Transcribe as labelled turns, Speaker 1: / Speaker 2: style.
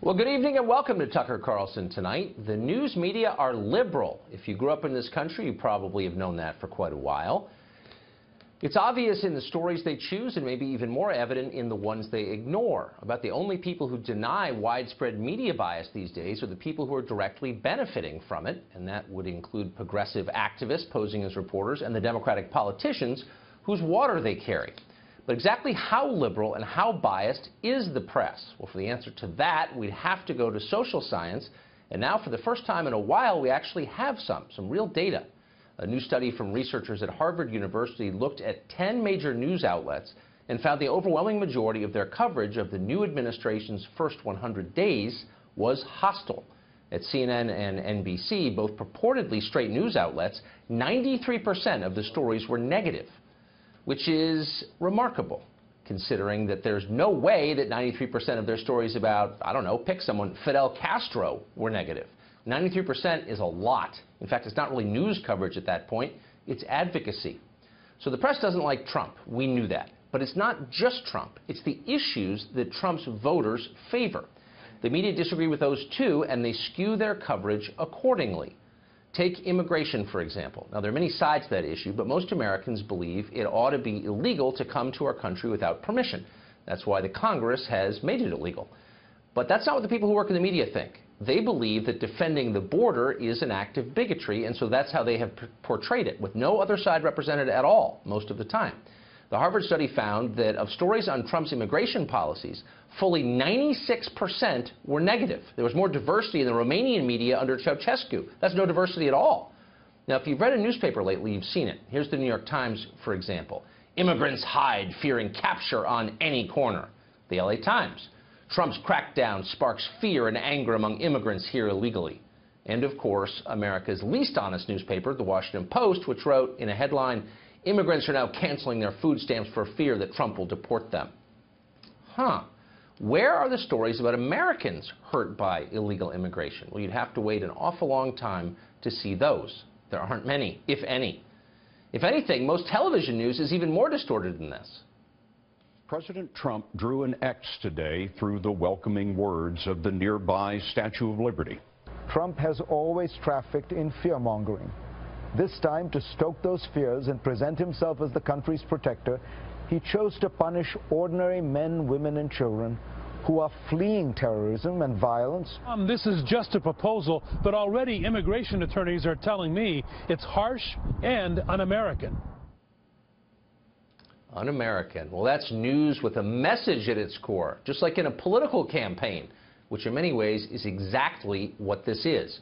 Speaker 1: Well, good evening and welcome to Tucker Carlson Tonight. The news media are liberal. If you grew up in this country, you probably have known that for quite a while. It's obvious in the stories they choose and maybe even more evident in the ones they ignore. About the only people who deny widespread media bias these days are the people who are directly benefiting from it, and that would include progressive activists posing as reporters and the Democratic politicians whose water they carry. But exactly how liberal and how biased is the press? Well, for the answer to that, we'd have to go to social science. And now, for the first time in a while, we actually have some real data. A new study from researchers at Harvard University looked at 10 major news outlets and found the overwhelming majority of their coverage of the new administration's first 100 days was hostile. At CNN and NBC, both purportedly straight news outlets, 93% of the stories were negative, which is remarkable, considering that there's no way that 93% of their stories about, I don't know, pick someone, Fidel Castro, were negative. 93% is a lot. In fact, it's not really news coverage at that point, it's advocacy. So the press doesn't like Trump. We knew that. But it's not just Trump. It's the issues that Trump's voters favor. The media disagree with those too, and they skew their coverage accordingly. Take immigration, for example. Now, there are many sides to that issue, but most Americans believe it ought to be illegal to come to our country without permission. That's why the Congress has made it illegal. But that's not what the people who work in the media think. They believe that defending the border is an act of bigotry, and so that's how they have portrayed it, with no other side represented at all most of the time. The Harvard study found that of stories on Trump's immigration policies, fully 96% were negative. There was more diversity in the Romanian media under Ceausescu. That's no diversity at all. Now, if you've read a newspaper lately, you've seen it. Here's the New York Times, for example. Immigrants hide, fearing capture on any corner. The LA Times. Trump's crackdown sparks fear and anger among immigrants here illegally. And, of course, America's least honest newspaper, The Washington Post, which wrote in a headline, "Immigrants are now canceling their food stamps for fear that Trump will deport them." Where are the stories about Americans hurt by illegal immigration? Well, you'd have to wait an awful long time to see those. There aren't many, if any. If anything, most television news is even more distorted than this.
Speaker 2: President Trump drew an X today through the welcoming words of the nearby Statue of Liberty.
Speaker 3: Trump has always trafficked in fear-mongering. This time, to stoke those fears and present himself as the country's protector, he chose to punish ordinary men, women, and children who are fleeing terrorism and violence.
Speaker 4: This is just a proposal, but already immigration attorneys are telling me it's harsh and un-American.
Speaker 1: Un-American. Well, that's news with a message at its core, just like in a political campaign, which in many ways is exactly what this is.